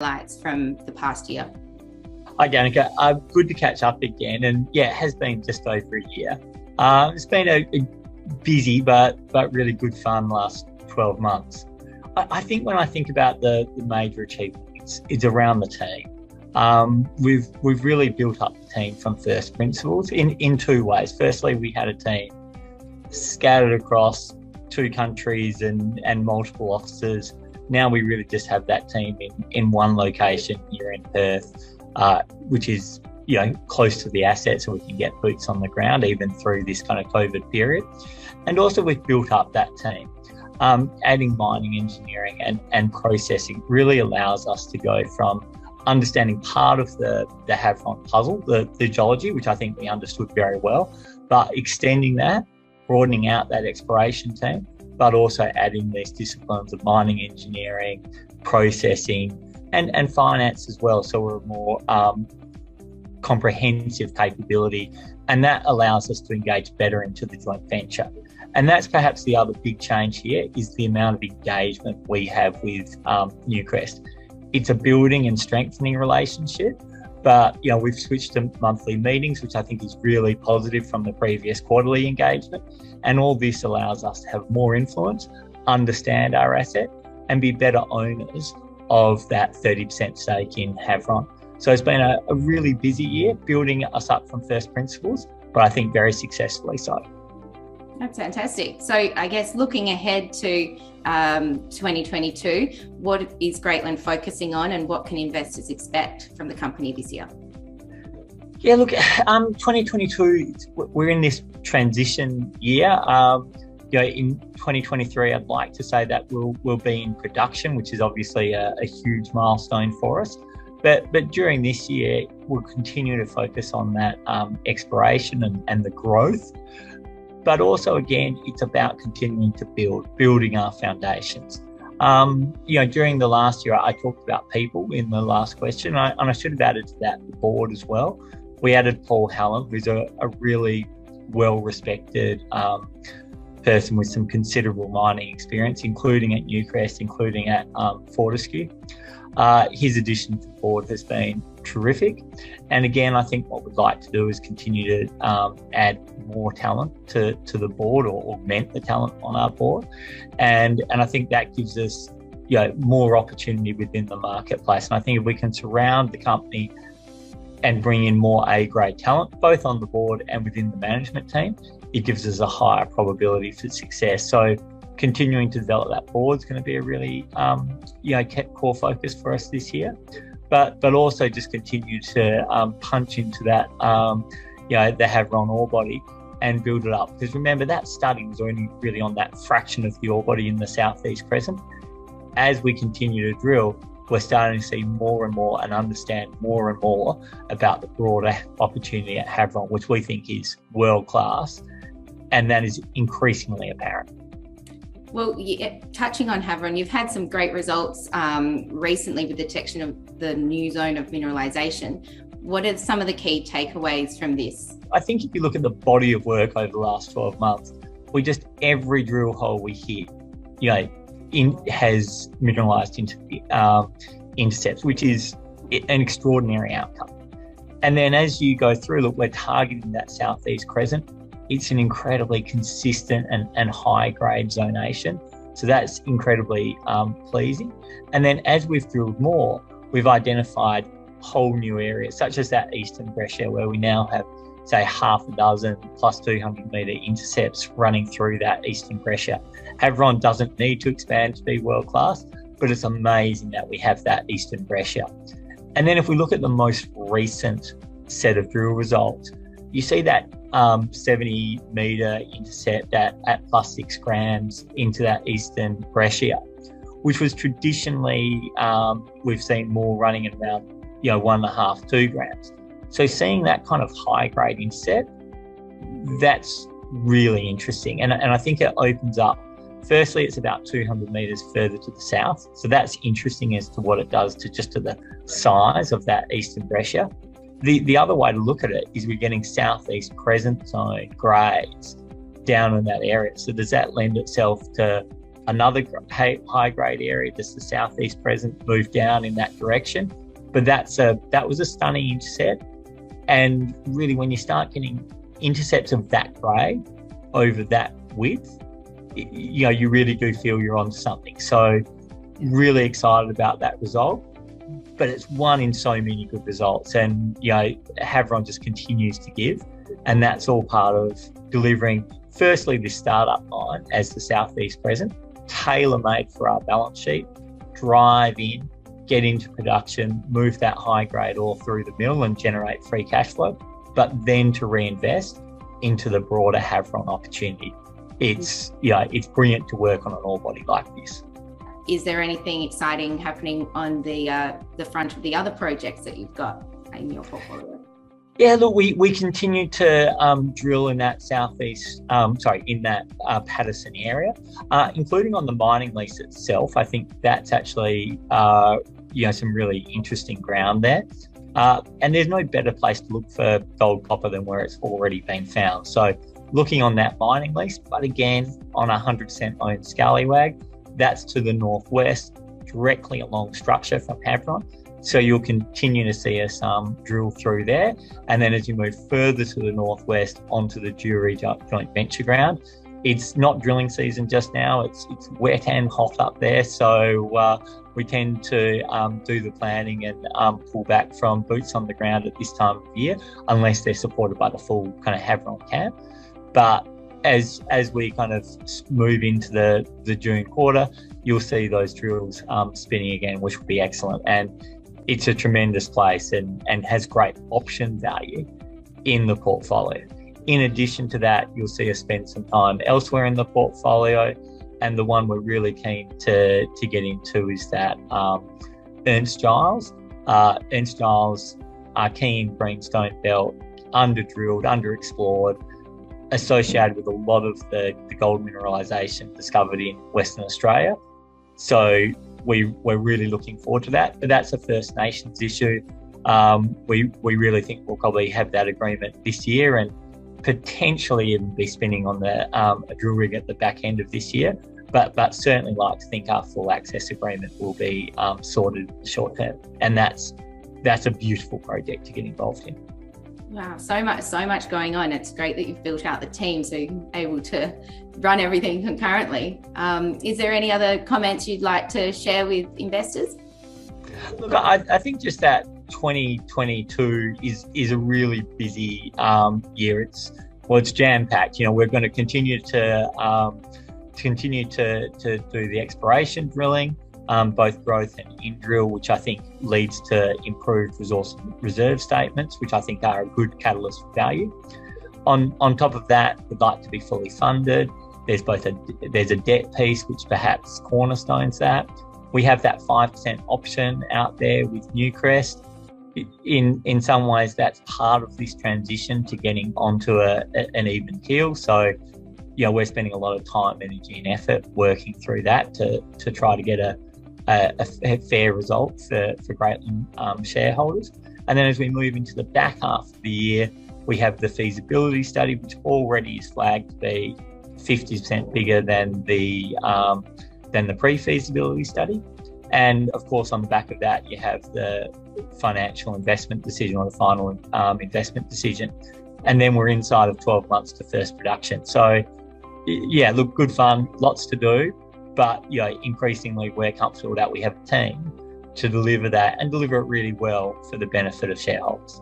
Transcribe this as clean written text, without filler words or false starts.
highlights from the past year? Hi, Danica. Good to catch up again. And yeah, it has been just over a year. It's been a busy but really good fun last 12 months. I think when I think about the major achievements, it's around the team. We've really built up the team from first principles in two ways. Firstly, we had a team scattered across two countries and multiple offices. Now we really just have that team in one location here in Perth, which is close to the asset, so we can get boots on the ground even through this kind of COVID period. And also we've built up that team. Adding mining engineering and processing really allows us to go from understanding part of the Haveron puzzle, the geology, which I think we understood very well, but extending that, broadening out that exploration team, but also adding these disciplines of mining engineering, processing, and finance as well. So we're a more comprehensive capability, and that allows us to engage better into the joint venture. And that's perhaps the other big change here is the amount of engagement we have with Newcrest. It's a building and strengthening relationship, but we've switched to monthly meetings, which I think is really positive from the previous quarterly engagement. And all this allows us to have more influence, understand our asset, and be better owners of that 30% stake in Haveron. So it's been a really busy year building us up from first principles, but I think very successfully so. That's fantastic. So I guess looking ahead to 2022, what is Greatland focusing on and what can investors expect from the company this year? Yeah, look, 2022, we're in this transition year. In 2023, I'd like to say that we'll be in production, which is obviously a huge milestone for us. But during this year, we'll continue to focus on that exploration and the growth. But also, again, it's about continuing to building our foundations. During the last year, I talked about people in the last question, and I should have added to that the board as well. We added Paul Hallam, who's a really well-respected person with some considerable mining experience, including at Newcrest, including at Fortescue. His addition to the board has been terrific. And again, I think what we'd like to do is continue to add more talent to the board or augment the talent on our board. And I think that gives us more opportunity within the marketplace. And I think if we can surround the company and bring in more A-grade talent, both on the board and within the management team, it gives us a higher probability for success. So continuing to develop that board is going to be a really core focus for us this year, but also just continue to punch into that the Haveron ore body and build it up. Because remember, that study was only really on that fraction of the ore body in the southeast crescent. As we continue to drill, we're starting to see more and more and understand more and more about the broader opportunity at Haveron, which we think is world class, and that is increasingly apparent. Well, touching on Haveron, you've had some great results recently with detection of the new zone of mineralisation. What are some of the key takeaways from this? I think if you look at the body of work over the last 12 months, every drill hole we hit, has mineralised into intercepts, which is an extraordinary outcome. And then as you go through, look, we're targeting that southeast crescent. It's an incredibly consistent and high-grade zonation. So that's incredibly pleasing. And then as we've drilled more, we've identified whole new areas, such as that eastern breccia, where we now have, say, half a dozen plus 200-metre intercepts running through that eastern breccia. Haveron doesn't need to expand to be world-class, but it's amazing that we have that eastern breccia. And then if we look at the most recent set of drill results, you see that 70-metre intercept at plus 6 grams into that eastern breccia, which was traditionally, we've seen more running at around 1.5, 2 grams. So seeing that kind of high-grade intercept, that's really interesting. And I think it opens up, firstly, it's about 200 metres further to the south. So that's interesting as to what it does to the size of that eastern breccia. The other way to look at it is we're getting southeast crescent zone grades down in that area. So does that lend itself to another high grade area, just the southeast present, moved down in that direction. But that was a stunning intercept. And really, when you start getting intercepts of that grade over that width, you really do feel you're on something. So really excited about that result. But it's one in so many good results. And, Haveron just continues to give. And that's all part of delivering, firstly, this startup mine as the southeast present, tailor-made for our balance sheet, drive in, get into production, move that high-grade ore through the mill and generate free cash flow, but then to reinvest into the broader Haveron opportunity. It's brilliant to work on an ore body like this. Is there anything exciting happening on the front of the other projects that you've got in your portfolio? Yeah, look, we continue to drill in that Patterson area, including on the mining lease itself. I think that's actually, some really interesting ground there. And there's no better place to look for gold copper than where it's already been found. So looking on that mining lease, but again, on 100% owned scallywag, that's to the northwest, directly along structure from Haveron. So you'll continue to see us drill through there. And then as you move further to the northwest onto the Jury joint venture ground, it's not drilling season just now. It's wet and hot up there. So we tend to do the planning and pull back from boots on the ground at this time of year, unless they're supported by the full kind of Haveron camp. But as we kind of move into the June quarter, you'll see those drills spinning again, which will be excellent. And it's a tremendous place and has great option value in the portfolio. In addition to that, you'll see us spend some time elsewhere in the portfolio. And the one we're really keen to get into is that Ernst Giles. Ernst Giles, Archean Greenstone Belt, under-drilled, underexplored, associated with a lot of the gold mineralisation discovered in Western Australia. So we're really looking forward to that. But that's a First Nations issue. We really think we'll probably have that agreement this year and potentially even be spinning on a drill rig at the back end of this year. But certainly like to think our full access agreement will be sorted short term. And that's a beautiful project to get involved in. Wow, so much going on. It's great that you've built out the team so you're able to run everything concurrently. Is there any other comments you'd like to share with investors? Look, I think just that 2022 is a really busy year. It's jam-packed. We're going to continue to do the exploration drilling, both growth and in-drill, which I think leads to improved resource and reserve statements, which I think are a good catalyst for value. On top of that, we'd like to be fully funded. There's a debt piece, which perhaps cornerstones that. We have that 5% option out there with Newcrest. In some ways, that's part of this transition to getting onto an even keel. So, we're spending a lot of time, energy and effort working through that to try to get a fair result for Greatland shareholders. And then as we move into the back half of the year, we have the feasibility study, which already is flagged to be 50% bigger than the pre-feasibility study. And of course, on the back of that, you have the financial investment decision or the final investment decision. And then we're inside of 12 months to first production. So yeah, look, good fun, lots to do. But increasingly we're comfortable that we have a team to deliver that and deliver it really well for the benefit of shareholders.